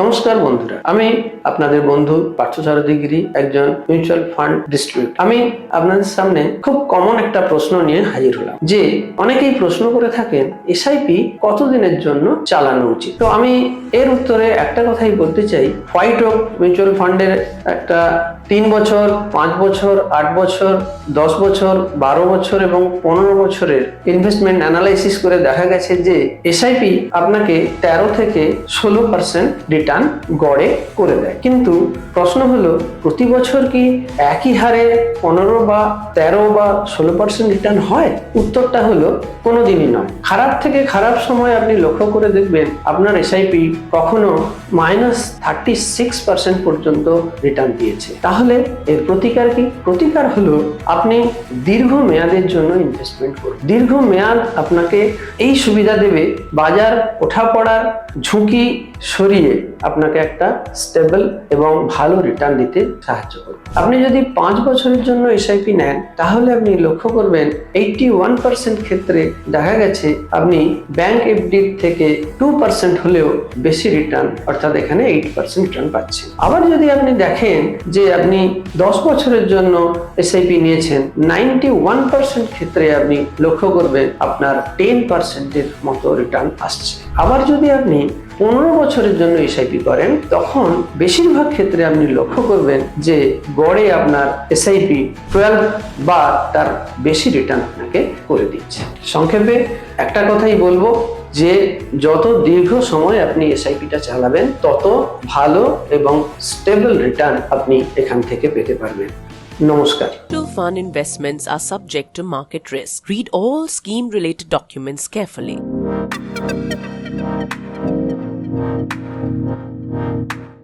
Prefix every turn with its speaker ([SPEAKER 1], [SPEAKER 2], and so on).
[SPEAKER 1] নমস্কার বন্ধুরা, আমি আপনাদের বন্ধু পার্থসারথী গিরি, একজন মিউচুয়াল ফান্ড ডিস্ট্রিবিউটর। আমি আপনাদের সামনে খুব কমন একটা প্রশ্ন নিয়ে হাজির হলাম যে অনেকেই প্রশ্ন করে থাকেন এসআইপি কতদিনের জন্য চালানো উচিত। তো আমি এর উত্তরে একটা কথাই বলতে চাই, হোয়াইট ওক মিউচুয়াল ফান্ডের একটা 3 বছর, 5 বছর, 8 বছর, 10 বছর, 12 বছর এবং 15 বছরের ইনভেস্টমেন্ট অ্যানালাইসিস করে দেখা গেছে যে এসআইপি আপনাকে 13 থেকে 16% রিটার্ন গড়ে করে দেয়। কিন্তু প্রশ্ন হলো, প্রতি বছর কি একই হারে 15 বা 13 বা 16% রিটার্ন হয়? উত্তরটা হলো কোনোদিনই নয়। খারাপ থেকে খারাপ সময় আপনি লক্ষ্য করে দেখবেন আপনার এসআইপি কখনো -36% পর্যন্ত রিটার্ন দিয়েছে। তাহলে এর প্রতিকার কি? প্রতিকার হলো আপনি দীর্ঘ মেয়াদের জন্য ইনভেস্টমেন্ট করুন। দীর্ঘ মেয়াদ আপনাকে এই সুবিধা দেবে, বাজার ওঠাপড়ার ঝুঁকি সরিয়ে আপনাকে একটা স্টেবল এবং ভালো রিটার্ন দিতে সাহায্য করবে। আপনি যদি 5 বছরের জন্য এসআইপি নেন, তাহলে আপনি লক্ষ্য করবেন 81% ক্ষেত্রে দেখা গেছে আপনি ব্যাংক এফডির থেকে 2% হলেও বেশি রিটার্ন, অর্থাৎ এখানে 8% রিটার্ন পাচ্ছেন। আবার যদি আপনি দেখেন যে আপনি 10 বছরের জন্য এসআইপি নিয়েছেন, 91% ক্ষেত্রে আপনি লক্ষ্য করবেন আপনার 10% মতো রিটার্ন আসছে। আবার যদি আপনি 15 বছরের জন্য এসআইপি করেন, তখন বেশিরভাগ ক্ষেত্রে আপনি লক্ষ্য করবেন যে গড়ে আপনার এসআইপি 12 বা তার বেশি রিটার্ন আপনাকে করে দিচ্ছে। সংক্ষেপে একটা কথাই বলবো যে যত দীর্ঘ সময় আপনি এসআইপিটা চালাবেন, তত ভালো এবং স্টেবল রিটার্ন আপনি এখান থেকে পেতে পারবেন। নমস্কার।
[SPEAKER 2] Mutual fund investments are subject to market risk. Read all scheme related documents carefully.